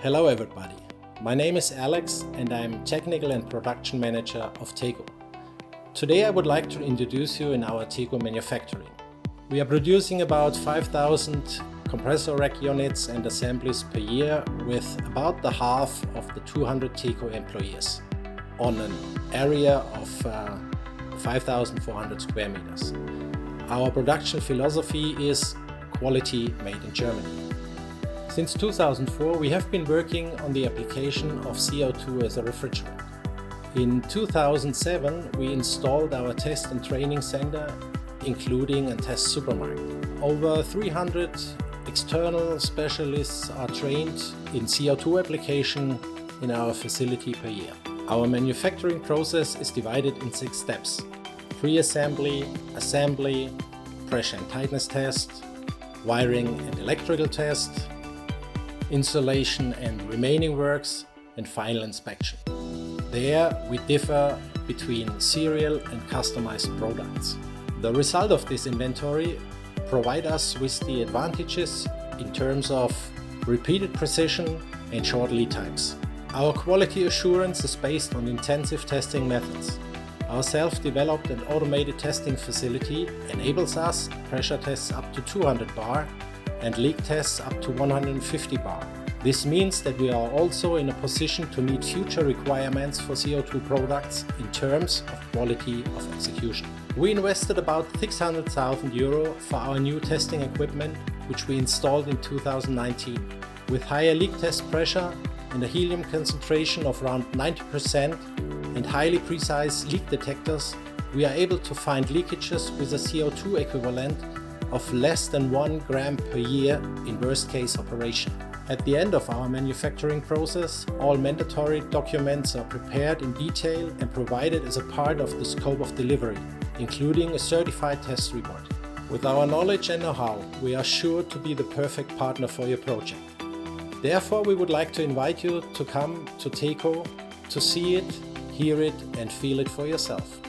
Hello everybody, my name is Alex and I'm Technical and Production Manager of TEKO. Today I would like to introduce you in our TEKO Manufacturing. We are producing about 5,000 compressor rack units and assemblies per year with about the half of the 200 TEKO employees on an area of 5,400 square meters. Our production philosophy is quality made in Germany. Since 2004, we have been working on the application of CO2 as a refrigerant. In 2007, we installed our test and training center, including a test supermarket. Over 300 external specialists are trained in CO2 application in our facility per year. Our manufacturing process is divided in 6 steps: pre-assembly, assembly, pressure and tightness test, wiring and electrical test, installation and remaining works, and final inspection. There we differ between serial and customized products. The result of this inventory provides us with the advantages in terms of repeated precision and short lead times. Our quality assurance is based on intensive testing methods. Our self-developed and automated testing facility enables us pressure tests up to 200 bar and leak tests up to 150 bar. This means that we are also in a position to meet future requirements for CO2 products in terms of quality of execution. We invested about 600,000 euro for our new testing equipment, which we installed in 2019. With higher leak test pressure and a helium concentration of around 90% and highly precise leak detectors, we are able to find leakages with a CO2 equivalent of less than 1 gram per year in worst case operation. At the end of our manufacturing process, all mandatory documents are prepared in detail and provided as a part of the scope of delivery, including a certified test report. With our knowledge and know-how, we are sure to be the perfect partner for your project. Therefore, we would like to invite you to come to TEKO to see it, hear it and feel it for yourself.